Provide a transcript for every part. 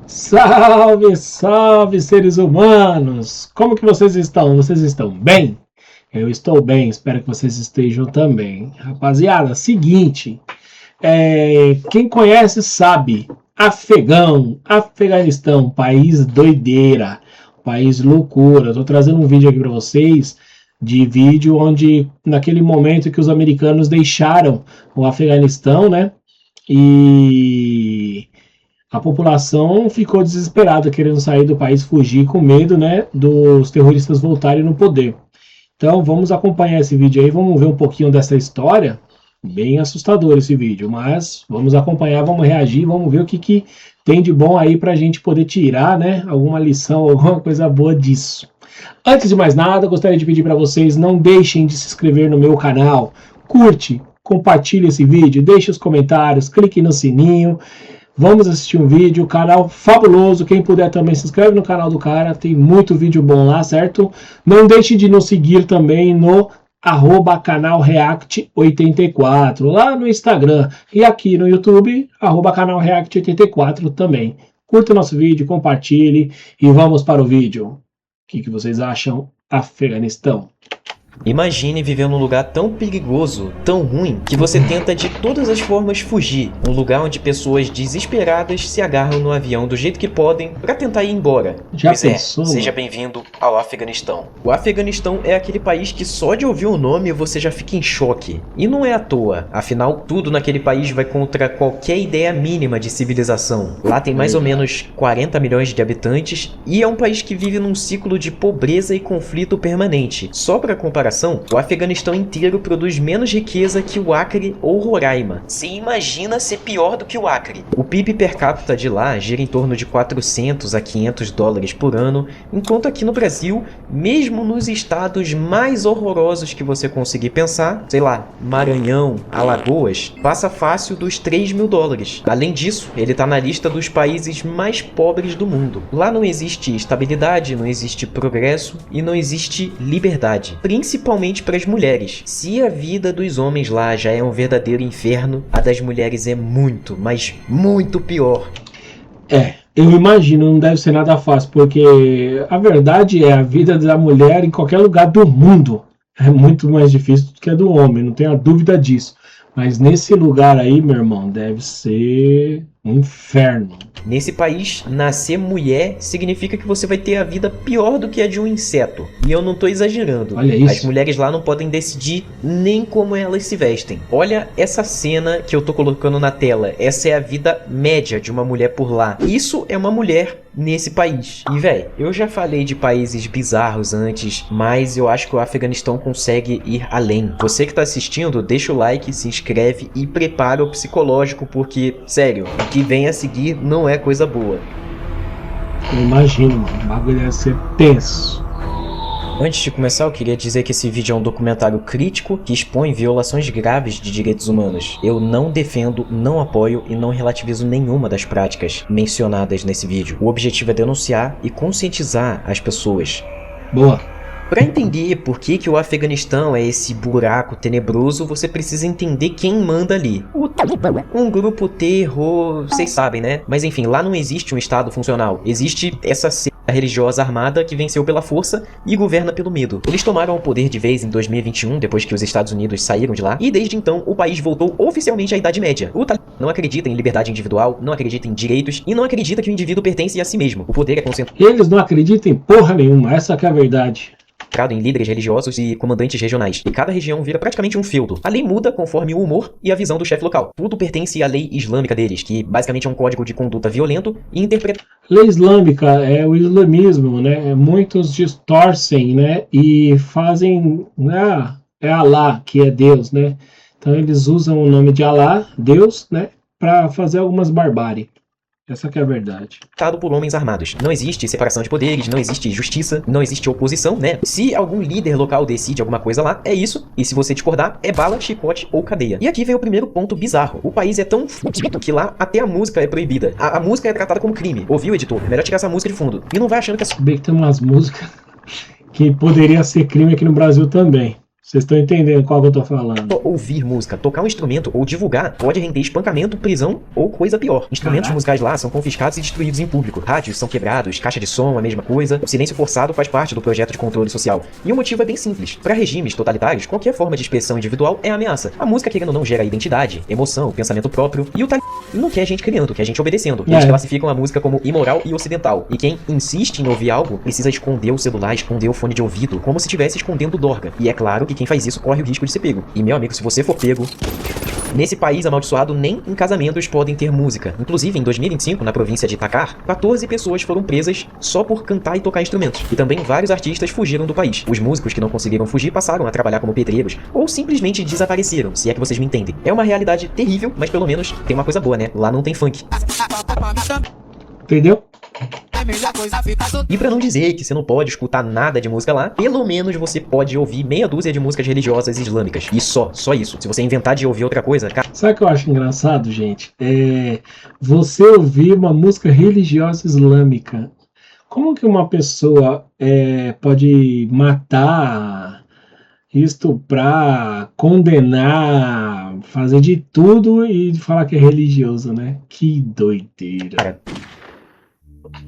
Salve, salve, seres humanos! Como que vocês estão? Vocês estão bem? Eu estou bem, espero que vocês estejam também. Rapaziada, seguinte, quem conhece sabe, Afeganistão, país doideira, país loucura. Estou trazendo um vídeo aqui para vocês, de vídeo onde, naquele momento que os americanos deixaram o Afeganistão, né? E a população ficou desesperada, querendo sair do país, fugir, com medo, né, dos terroristas voltarem no poder. Então vamos acompanhar esse vídeo aí, vamos ver um pouquinho dessa história. Bem assustador esse vídeo, mas vamos acompanhar, vamos reagir, vamos ver o que tem de bom aí pra gente poder tirar, né, alguma lição, alguma coisa boa disso. Antes de mais nada, gostaria de pedir para vocês, não deixem de se inscrever no meu canal, curte, compartilhe esse vídeo, deixe os comentários, clique no sininho. Vamos assistir um vídeo, canal fabuloso, quem puder também se inscreve no canal do cara, tem muito vídeo bom lá, certo? Não deixe de nos seguir também no @canalreact84, lá no Instagram, e aqui no YouTube, @canalreact84 também. Curta o nosso vídeo, compartilhe e vamos para o vídeo. O que vocês acham? Afeganistão. Imagine viver num lugar tão perigoso, tão ruim, que você tenta de todas as formas fugir. Um lugar onde pessoas desesperadas se agarram no avião do jeito que podem pra tentar ir embora. Já pensou? Seja bem-vindo ao Afeganistão. O Afeganistão é aquele país que só de ouvir o nome você já fica em choque. E não é à toa, afinal tudo naquele país vai contra qualquer ideia mínima de civilização. Lá tem mais ou menos 40 milhões de habitantes e é um país que vive num ciclo de pobreza e conflito permanente. Só pra comparar, o Afeganistão inteiro produz menos riqueza que o Acre ou Roraima. Você imagina ser pior do que o Acre. O PIB per capita de lá gira em torno de 400 a 500 dólares por ano, enquanto aqui no Brasil, mesmo nos estados mais horrorosos que você conseguir pensar, sei lá, Maranhão, Alagoas, passa fácil dos 3 mil dólares. Além disso, ele está na lista dos países mais pobres do mundo. Lá não existe estabilidade, não existe progresso e não existe liberdade, principalmente para as mulheres. Se a vida dos homens lá já é um verdadeiro inferno, a das mulheres é muito, mas muito pior. Eu imagino, não deve ser nada fácil, porque a verdade é, a vida da mulher em qualquer lugar do mundo é muito mais difícil do que a do homem, não tenho a dúvida disso. Mas nesse lugar aí, meu irmão, deve ser um inferno. Nesse país, nascer mulher significa que você vai ter a vida pior do que a de um inseto. E eu não tô exagerando. Olha isso. As mulheres lá não podem decidir nem como elas se vestem. Olha essa cena que eu tô colocando na tela. Essa é a vida média de uma mulher por lá. Isso é uma mulher nesse país. E véi, eu já falei de países bizarros antes, mas eu acho que o Afeganistão consegue ir além. Você que tá assistindo, deixa o like, se inscreve e prepara o psicológico, porque, sério, o que vem a seguir não é coisa boa. Eu imagino, mano, o bagulho deve ser tenso. Antes de começar, eu queria dizer que esse vídeo é um documentário crítico que expõe violações graves de direitos humanos. Eu não defendo, não apoio e não relativizo nenhuma das práticas mencionadas nesse vídeo. O objetivo é denunciar e conscientizar as pessoas. Boa. Para entender por que o Afeganistão é esse buraco tenebroso, você precisa entender quem manda ali. O Talibã. Um grupo terror, vocês sabem, né? Mas enfim, lá não existe um estado funcional. Existe essa seita religiosa armada que venceu pela força e governa pelo medo. Eles tomaram o poder de vez em 2021, depois que os Estados Unidos saíram de lá, e desde então o país voltou oficialmente à Idade Média. O Talibã não acredita em liberdade individual, não acredita em direitos e não acredita que o indivíduo pertence a si mesmo. O poder é concentrado. Eles não acreditam em porra nenhuma, essa que é a verdade. Em líderes religiosos e comandantes regionais, e cada região vira praticamente um feudo. A lei muda conforme o humor e a visão do chefe local. Tudo pertence à lei islâmica deles, que basicamente é um código de conduta violento e interpretado. Lei islâmica é o islamismo, né? Muitos distorcem, né? E fazem, é Alá que é Deus, né? Então eles usam o nome de Alá, Deus, né? Para fazer algumas barbáries. Essa que é a verdade. Por homens armados. Não existe separação de poderes, não existe justiça, não existe oposição, né? Se algum líder local decide alguma coisa lá, é isso. E se você discordar, é bala, chicote ou cadeia. E aqui vem o primeiro ponto bizarro. O país é tão fudido que lá até a música é proibida. A música é tratada como crime. Ouviu, editor? É melhor tirar essa música de fundo. E não vai achando que é... Bem que tem umas músicas que poderia ser crime aqui no Brasil também. Vocês estão entendendo qual que eu tô falando? Ouvir música, tocar um instrumento ou divulgar pode render espancamento, prisão ou coisa pior. Instrumentos musicais lá são confiscados e destruídos em público. Rádios são quebrados, caixa de som, a mesma coisa. O silêncio forçado faz parte do projeto de controle social. E o motivo é bem simples. Para regimes totalitários, qualquer forma de expressão individual é ameaça. A música, querendo ou não, gera identidade, emoção, pensamento próprio. E o não quer gente criando, quer gente obedecendo. Eles classificam a música como imoral e ocidental. E quem insiste em ouvir algo precisa esconder o celular, esconder o fone de ouvido, como se estivesse escondendo dorga. E é claro que quem faz isso corre o risco de ser pego. E meu amigo, se você for pego... Nesse país amaldiçoado, nem em casamentos podem ter música. Inclusive, em 2025, na província de Takar, 14 pessoas foram presas só por cantar e tocar instrumentos. E também vários artistas fugiram do país. Os músicos que não conseguiram fugir passaram a trabalhar como pedreiros ou simplesmente desapareceram, se é que vocês me entendem. É uma realidade terrível, mas pelo menos tem uma coisa boa, né? Lá não tem funk. Entendeu? E pra não dizer que você não pode escutar nada de música lá, pelo menos você pode ouvir meia dúzia de músicas religiosas islâmicas. E só isso. Se você inventar de ouvir outra coisa, cara... Sabe o que eu acho engraçado, gente? Você ouvir uma música religiosa islâmica. Como que uma pessoa pode matar, estuprar, condenar, fazer de tudo e falar que é religioso, né? Que doideira. Cara,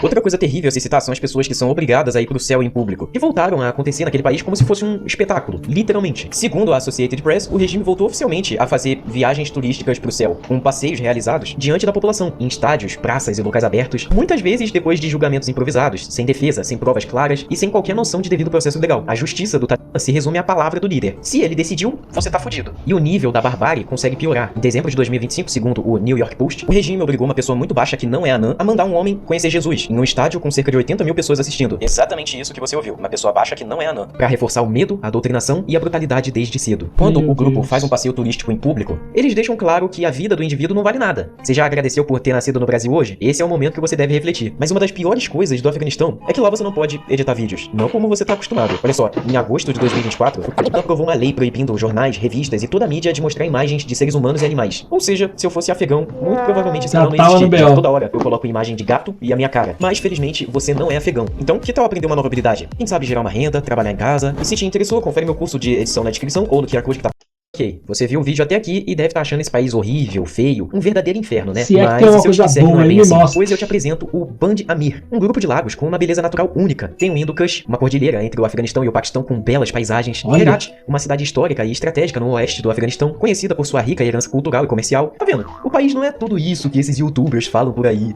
outra coisa terrível a se citar são as pessoas que são obrigadas a ir pro céu em público, que voltaram a acontecer naquele país como se fosse um espetáculo, literalmente. Segundo a Associated Press, o regime voltou oficialmente a fazer viagens turísticas pro céu, com passeios realizados diante da população, em estádios, praças e locais abertos, muitas vezes depois de julgamentos improvisados, sem defesa, sem provas claras e sem qualquer noção de devido processo legal. A justiça do Talibã se resume à palavra do líder. Se ele decidiu, você tá fudido. E o nível da barbárie consegue piorar. Em dezembro de 2025, segundo o New York Post, o regime obrigou uma pessoa muito baixa que não é anã a mandar um homem conhecer Jesus, em um estádio com cerca de 80 mil pessoas assistindo. Exatamente isso que você ouviu, uma pessoa baixa que não é anã. Pra reforçar o medo, a doutrinação e a brutalidade desde cedo. Quando o grupo faz um passeio turístico em público, eles deixam claro que a vida do indivíduo não vale nada. Você já agradeceu por ter nascido no Brasil hoje? Esse é o momento que você deve refletir. Mas uma das piores coisas do Afeganistão é que lá você não pode editar vídeos. Não como você tá acostumado. Olha só, em agosto de 2024, o Talibã aprovou uma lei proibindo jornais, revistas e toda a mídia de mostrar imagens de seres humanos e animais. Ou seja, se eu fosse afegão, muito provavelmente esse canal não existia. Já toda hora eu coloco imagem de gato e a minha cara. Mas felizmente você não é afegão. Então, que tal aprender uma nova habilidade? Quem sabe gerar uma renda, trabalhar em casa? E se te interessou, confere meu curso de edição na descrição ou no QR Code que tá... Ok, você viu o vídeo até aqui e deve estar achando esse país horrível, feio, um verdadeiro inferno, né? Se é que tem uma coisa boa, ele mostra. Depois eu te apresento o Band Amir, um grupo de lagos com uma beleza natural única. Tem o Hindu Kush, uma cordilheira entre o Afeganistão e o Paquistão com belas paisagens. Herat, uma cidade histórica e estratégica no oeste do Afeganistão, conhecida por sua rica herança cultural e comercial. Tá vendo? O país não é tudo isso que esses youtubers falam por aí.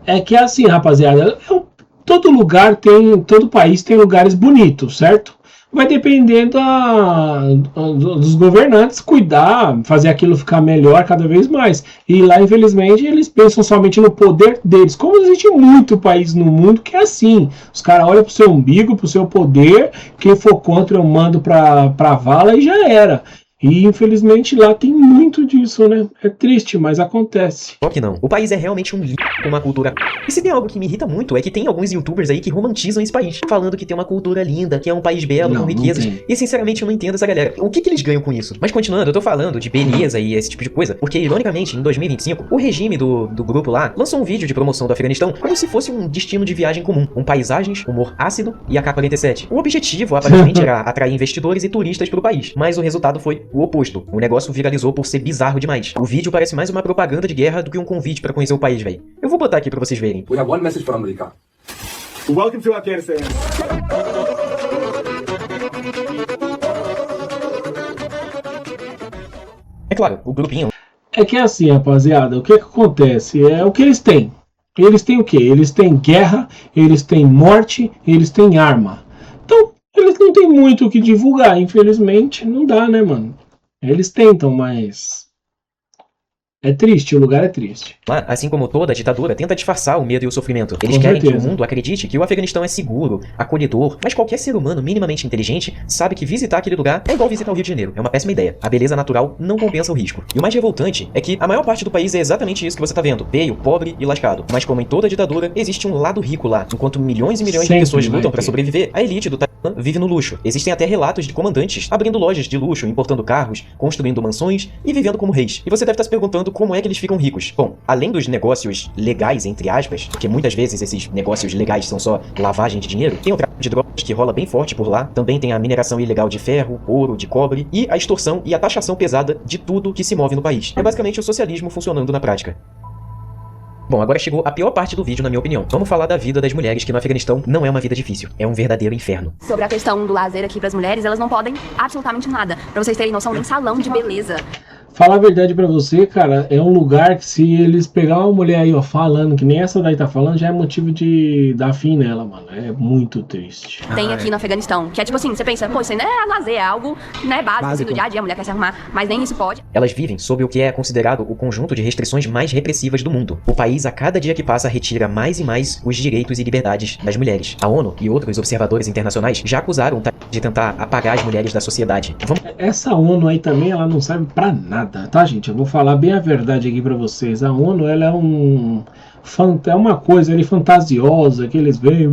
É que é assim, rapaziada, todo país tem lugares bonitos, certo? Vai depender dos governantes cuidar, fazer aquilo ficar melhor cada vez mais. E lá, infelizmente, eles pensam somente no poder deles. Como existe muito país no mundo que é assim. Os caras olham pro seu umbigo, pro seu poder, quem for contra eu mando pra vala e já era. E infelizmente lá tem muito disso, né? É triste, mas acontece. Só que não. O país é realmente um lixo com uma cultura... E se tem algo que me irrita muito é que tem alguns youtubers aí que romantizam esse país, falando que tem uma cultura linda, que é um país belo, com riquezas. E sinceramente eu não entendo essa galera. O que eles ganham com isso? Mas continuando, eu tô falando de beleza e esse tipo de coisa, porque ironicamente, em 2025, o regime do grupo lá lançou um vídeo de promoção do Afeganistão como se fosse um destino de viagem comum, com paisagens, humor ácido e AK-47. O objetivo, aparentemente, era atrair investidores e turistas pro país, mas o resultado foi o oposto. O negócio viralizou por ser bizarro demais. O vídeo parece mais uma propaganda de guerra do que um convite pra conhecer o país, velho. Eu vou botar aqui pra vocês verem. We have one message for America. Welcome to Afghanistan. É claro, o grupinho... É que é assim, rapaziada, o que acontece? É o que eles têm. Eles têm o quê? Eles têm guerra, eles têm morte, eles têm arma. Então, eles não têm muito o que divulgar, infelizmente, não dá, né, mano? Eles tentam, mas... É triste, o lugar é triste. Lá, assim como toda ditadura, tenta disfarçar o medo e o sofrimento. Eles querem que o mundo acredite que o Afeganistão é seguro, acolhedor, mas qualquer ser humano minimamente inteligente sabe que visitar aquele lugar é igual visitar o Rio de Janeiro. É uma péssima ideia. A beleza natural não compensa o risco. E o mais revoltante é que a maior parte do país é exatamente isso que você tá vendo. Feio, pobre e lascado. Mas como em toda ditadura, existe um lado rico lá. Enquanto milhões e milhões de pessoas lutam pra sobreviver, a elite do Talibã vive no luxo. Existem até relatos de comandantes abrindo lojas de luxo, importando carros, construindo mansões e vivendo como reis. E você deve estar se perguntando como é que eles ficam ricos. Bom, além dos negócios legais, entre aspas, porque muitas vezes esses negócios legais são só lavagem de dinheiro, tem outra de drogas que rola bem forte por lá. Também tem a mineração ilegal de ferro, ouro, de cobre e a extorsão e a taxação pesada de tudo que se move no país. É basicamente o socialismo funcionando na prática. Bom, agora chegou a pior parte do vídeo, na minha opinião. Vamos falar da vida das mulheres, que no Afeganistão não é uma vida difícil. É um verdadeiro inferno. Sobre a questão do lazer aqui pras mulheres, elas não podem absolutamente nada. Pra vocês terem noção, nem salão de beleza. Falar a verdade pra você, cara, é um lugar que se eles pegar uma mulher aí, ó, falando, que nem essa daí tá falando, já é motivo de dar fim nela, mano. É muito triste. Tem aqui no Afeganistão, que é tipo assim, você pensa, pô, isso aí não é lazer, é algo, né, básico. Assim, do dia a dia, a mulher quer se arrumar, mas nem isso pode. Elas vivem sob o que é considerado o conjunto de restrições mais repressivas do mundo. O país, a cada dia que passa, retira mais e mais os direitos e liberdades das mulheres. A ONU e outros observadores internacionais já acusaram de tentar apagar as mulheres da sociedade. Essa ONU aí também, ela não serve pra nada, tá, gente? Eu vou falar bem a verdade aqui pra vocês. A ONU, ela é uma coisa ali fantasiosa, que eles veem,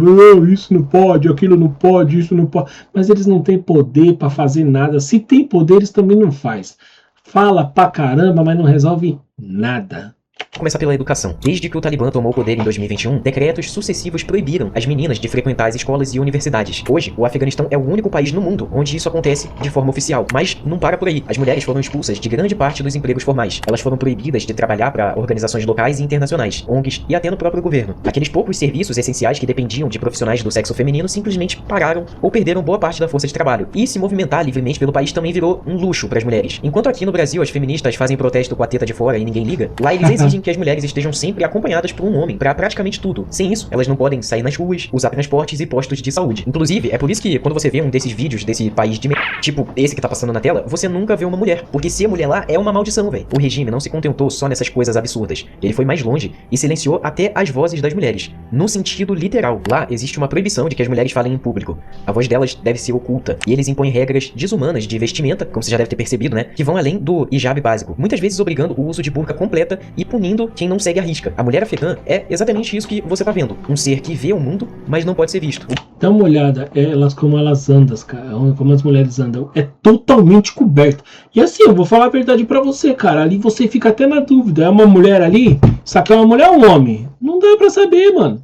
isso não pode, aquilo não pode, isso não pode. Mas eles não têm poder pra fazer nada. Se tem poder, eles também não faz. Fala pra caramba, mas não resolve nada. Começar pela educação. Desde que o Talibã tomou o poder em 2021, decretos sucessivos proibiram as meninas de frequentar as escolas e universidades. Hoje, o Afeganistão é o único país no mundo onde isso acontece de forma oficial. Mas não para por aí. As mulheres foram expulsas de grande parte dos empregos formais. Elas foram proibidas de trabalhar para organizações locais e internacionais, ONGs e até no próprio governo. Aqueles poucos serviços essenciais que dependiam de profissionais do sexo feminino simplesmente pararam ou perderam boa parte da força de trabalho. E se movimentar livremente pelo país também virou um luxo para as mulheres. Enquanto aqui no Brasil as feministas fazem protesto com a teta de fora e ninguém liga, lá eles exigem que as mulheres estejam sempre acompanhadas por um homem para praticamente tudo. Sem isso, elas não podem sair nas ruas, usar transportes e postos de saúde. Inclusive, é por isso que quando você vê um desses vídeos desse país de tipo esse que tá passando na tela, você nunca vê uma mulher, porque ser mulher lá é uma maldição, velho. O regime não se contentou só nessas coisas absurdas. Ele foi mais longe e silenciou até as vozes das mulheres. No sentido literal, lá existe uma proibição de que as mulheres falem em público. A voz delas deve ser oculta e eles impõem regras desumanas de vestimenta, como você já deve ter percebido, né, que vão além do hijab básico, muitas vezes obrigando o uso de burca completa e punindo quem não segue a risca. A mulher afegã é exatamente isso que você tá vendo. Um ser que vê o mundo, mas não pode ser visto. Dá uma olhada, como elas andam, cara, como as mulheres andam, é totalmente coberta. E assim, eu vou falar a verdade pra você, cara, ali você fica até na dúvida, é uma mulher ali? Isso aqui é uma mulher ou um homem? Não dá pra saber, mano.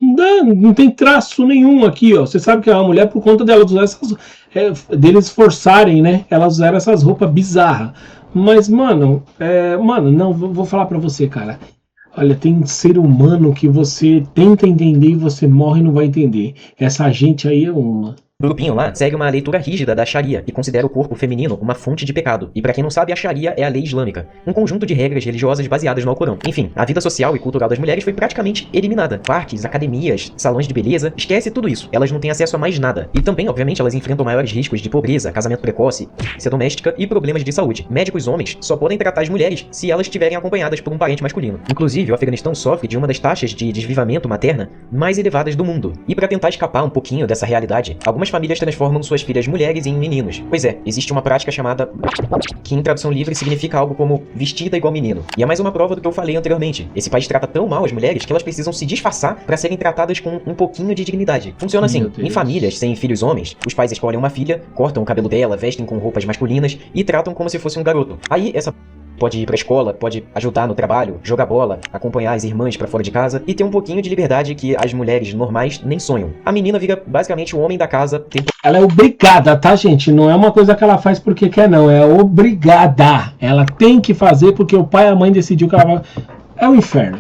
Não dá, não tem traço nenhum aqui, ó. Você sabe que é uma mulher por conta delas usar essas, deles forçarem, né, elas usaram essas roupas bizarras. Mas, mano, não, vou falar pra você, cara. Olha, tem ser humano que você tenta entender e você morre e não vai entender. Essa gente aí é uma. O grupinho lá segue uma leitura rígida da Sharia e considera o corpo feminino uma fonte de pecado. E pra quem não sabe, a Sharia é a lei islâmica, um conjunto de regras religiosas baseadas no Alcorão. Enfim, a vida social e cultural das mulheres foi praticamente eliminada. Parques, academias, salões de beleza, esquece tudo isso. Elas não têm acesso a mais nada. E também, obviamente, elas enfrentam maiores riscos de pobreza, casamento precoce, violência doméstica e problemas de saúde. Médicos homens só podem tratar as mulheres se elas estiverem acompanhadas por um parente masculino. Inclusive, o Afeganistão sofre de uma das taxas de desvivamento materna mais elevadas do mundo. E pra tentar escapar um pouquinho dessa realidade, algumas famílias transformam suas filhas mulheres em meninos. Pois é, existe uma prática chamada que em tradução livre significa algo como vestida igual menino. E é mais uma prova do que eu falei anteriormente. Esse país trata tão mal as mulheres que elas precisam se disfarçar para serem tratadas com um pouquinho de dignidade. Funciona assim, em famílias sem filhos homens, os pais escolhem uma filha, cortam o cabelo dela, vestem com roupas masculinas e tratam como se fosse um garoto. Aí essa pode ir pra escola, pode ajudar no trabalho, jogar bola, acompanhar as irmãs pra fora de casa e ter um pouquinho de liberdade que as mulheres normais nem sonham. A menina vira basicamente o homem da casa. Ela é obrigada, tá, gente? Não é uma coisa que ela faz porque quer, não. É obrigada. Ela tem que fazer porque o pai e a mãe decidiu que ela vai... É o inferno.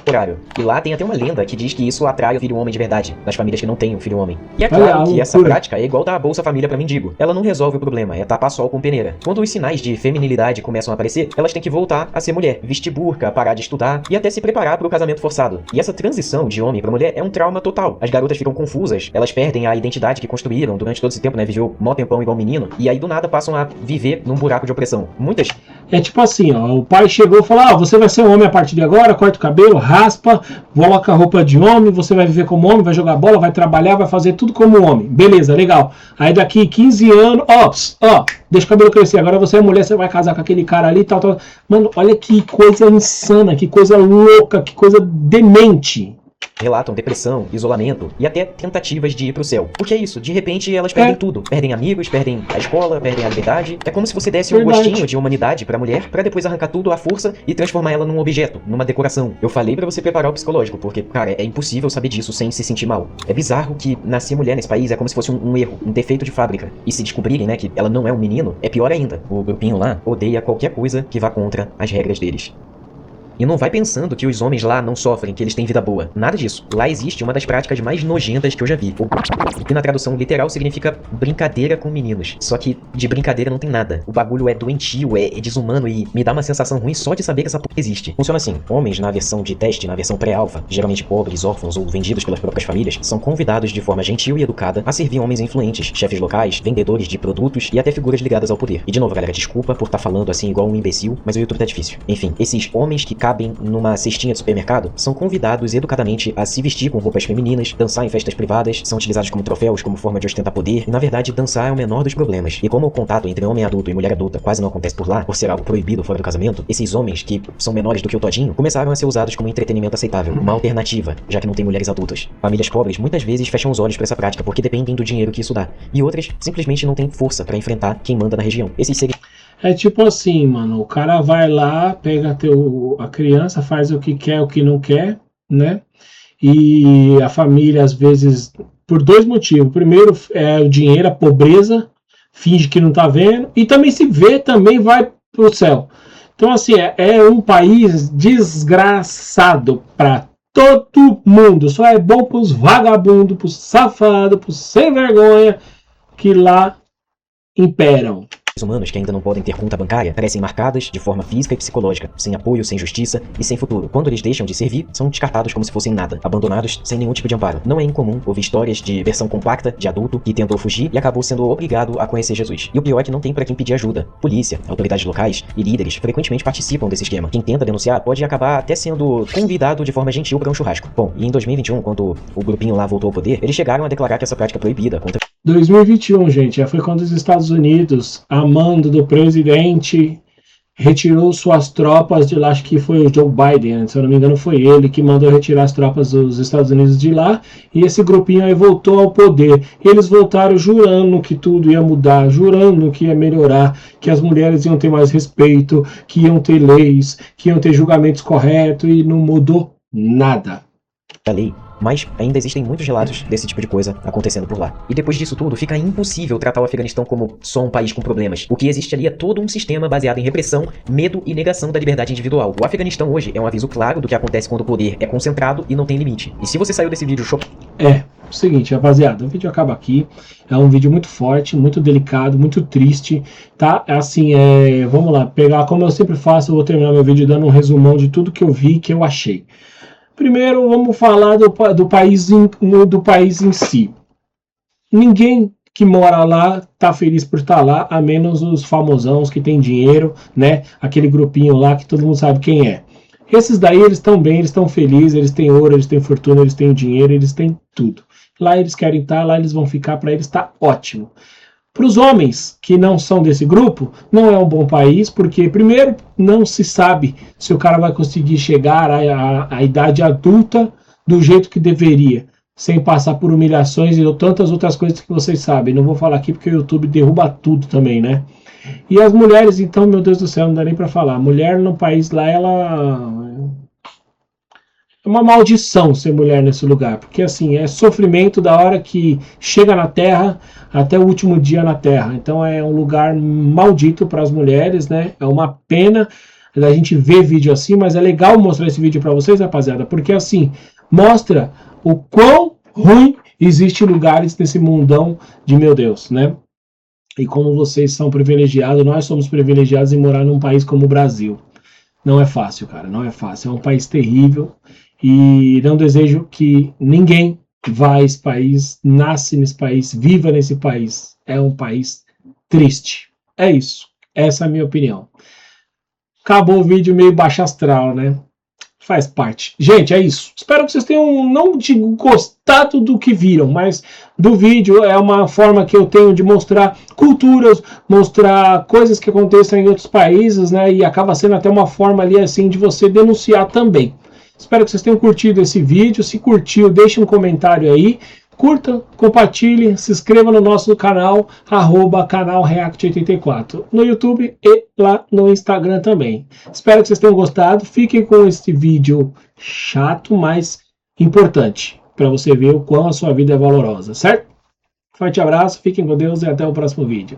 Horário. E lá tem até uma lenda que diz que isso atrai o filho homem de verdade, nas famílias que não têm um filho homem. E é claro que essa prática é igual dar a Bolsa Família pra mendigo. Ela não resolve o problema, é tapar sol com peneira. Quando os sinais de feminilidade começam a aparecer, elas têm que voltar a ser mulher, vestir burca, parar de estudar e até se preparar para o casamento forçado. E essa transição de homem pra mulher é um trauma total. As garotas ficam confusas, elas perdem a identidade que construíram durante todo esse tempo, né? Viveu mó tempão igual menino, e aí do nada passam a viver num buraco de opressão. Muitas... É tipo assim, ó, o pai chegou e falou, você vai ser um homem a partir de agora, corta o cabelo, raspa, coloca a roupa de homem, você vai viver como homem, vai jogar bola, vai trabalhar, vai fazer tudo como homem. Beleza, legal. Aí daqui 15 anos, deixa o cabelo crescer, agora você é mulher, você vai casar com aquele cara ali, tal. Mano, olha que coisa insana, que coisa louca, que coisa demente. relatam depressão, isolamento e até tentativas de ir pro céu. Porque é isso, de repente elas perdem tudo. Perdem amigos, perdem a escola, perdem a liberdade. É como se você desse um gostinho de humanidade pra mulher, pra depois arrancar tudo à força e transformar ela num objeto, numa decoração. Eu falei pra você preparar o psicológico, porque, cara, é impossível saber disso sem se sentir mal. É bizarro que nascer mulher nesse país é como se fosse um erro, um defeito de fábrica. E se descobrirem, né, que ela não é um menino, é pior ainda. O grupinho lá odeia qualquer coisa que vá contra as regras deles. E não vai pensando que os homens lá não sofrem, que eles têm vida boa. Nada disso. Lá existe uma das práticas mais nojentas que eu já vi. O que na tradução literal significa brincadeira com meninos. Só que de brincadeira não tem nada. O bagulho é doentio, é desumano e me dá uma sensação ruim só de saber que essa porra existe. Funciona assim. Homens na versão de teste, na versão pré-alfa, geralmente pobres, órfãos ou vendidos pelas próprias famílias, são convidados de forma gentil e educada a servir homens influentes, chefes locais, vendedores de produtos e até figuras ligadas ao poder. E de novo, galera, desculpa por estar falando assim igual um imbecil, mas o YouTube tá difícil. Enfim, esses homens que cabem numa cestinha de supermercado são convidados educadamente a se vestir com roupas femininas, dançar em festas privadas, são utilizados como troféus, como forma de ostentar poder, e na verdade dançar é o menor dos problemas. E como o contato entre homem adulto e mulher adulta quase não acontece por lá, por ser algo proibido fora do casamento, esses homens, que são menores do que o todinho, começaram a ser usados como entretenimento aceitável, uma alternativa, já que não tem mulheres adultas. Famílias pobres muitas vezes fecham os olhos para essa prática porque dependem do dinheiro que isso dá, e outras simplesmente não têm força para enfrentar quem manda na região. Esses É tipo assim, mano, o cara vai lá, pega a criança, faz o que quer, o que não quer, né? E a família, às vezes, por dois motivos. Primeiro é o dinheiro, a pobreza, finge que não tá vendo, e também se vê, também vai pro céu. Então, assim, é um país desgraçado pra todo mundo. Só é bom pros vagabundos, pros safados, pros sem vergonha, que lá imperam. Humanos que ainda não podem ter conta bancária parecem marcadas de forma física e psicológica, sem apoio, sem justiça e sem futuro. Quando eles deixam de servir, são descartados como se fossem nada, abandonados sem nenhum tipo de amparo. Não é incomum ouvir histórias de versão compacta de adulto que tentou fugir e acabou sendo obrigado a conhecer Jesus. E o pior é que não tem pra quem pedir ajuda. Polícia, autoridades locais e líderes frequentemente participam desse esquema. Quem tenta denunciar pode acabar até sendo convidado de forma gentil para um churrasco. Bom, e em 2021, quando o grupinho lá voltou ao poder, eles chegaram a declarar que essa prática é proibida contra 2021, gente, foi quando os Estados Unidos, a mando do presidente, retirou suas tropas de lá. Acho que foi o Joe Biden, se eu não me engano foi ele que mandou retirar as tropas dos Estados Unidos de lá, e esse grupinho aí voltou ao poder. E eles voltaram jurando que tudo ia mudar, jurando que ia melhorar, que as mulheres iam ter mais respeito, que iam ter leis, que iam ter julgamentos corretos, e não mudou nada. a lei. Mas ainda existem muitos relatos desse tipo de coisa acontecendo por lá. E depois disso tudo, fica impossível tratar o Afeganistão como só um país com problemas. O que existe ali é todo um sistema baseado em repressão, medo e negação da liberdade individual. O Afeganistão hoje é um aviso claro do que acontece quando o poder é concentrado e não tem limite. E se você saiu desse vídeo chocado... O seguinte, rapaziada, o vídeo acaba aqui. É um vídeo muito forte, muito delicado, muito triste, tá? Assim, vamos lá, pegar, como eu sempre faço, eu vou terminar meu vídeo dando um resumão de tudo que eu vi, que eu achei. Primeiro, vamos falar do país em si. Ninguém que mora lá tá feliz por estar lá, a menos os famosãos que tem dinheiro, né? Aquele grupinho lá que todo mundo sabe quem é. Esses daí, eles estão bem, eles estão felizes, eles têm ouro, eles têm fortuna, eles têm dinheiro, eles têm tudo. Lá eles querem estar, lá eles vão ficar, para eles tá ótimo. Para os homens que não são desse grupo, não é um bom país, porque primeiro não se sabe se o cara vai conseguir chegar à idade adulta do jeito que deveria, sem passar por humilhações e tantas outras coisas que vocês sabem. Não vou falar aqui porque o YouTube derruba tudo também, né? E as mulheres, então, meu Deus do céu, não dá nem para falar. Mulher no país lá, ela... é uma maldição ser mulher nesse lugar, porque assim, é sofrimento da hora que chega na Terra até o último dia na Terra. Então é um lugar maldito para as mulheres, né? É uma pena a gente ver vídeo assim, mas é legal mostrar esse vídeo para vocês, rapaziada, porque assim, mostra o quão ruim existe lugares nesse mundão de meu Deus, né? E como vocês são privilegiados, nós somos privilegiados em morar num país como o Brasil. Não é fácil, cara, não é fácil. É um país terrível. E não desejo que ninguém vá a esse país, nasce nesse país, viva nesse país. É um país triste. É isso. Essa é a minha opinião. Acabou o vídeo meio baixo astral, né? Faz parte. Gente, é isso. Espero que vocês tenham, não digo gostado do que viram, mas do vídeo. É uma forma que eu tenho de mostrar culturas, mostrar coisas que acontecem em outros países, né? E acaba sendo até uma forma ali assim de você denunciar também. Espero que vocês tenham curtido esse vídeo. Se curtiu, deixe um comentário aí. Curta, compartilhe, se inscreva no nosso canal, canal React84, no YouTube e lá no Instagram também. Espero que vocês tenham gostado. Fiquem com este vídeo chato, mas importante, para você ver o quão a sua vida é valorosa, certo? Forte abraço, fiquem com Deus e até o próximo vídeo.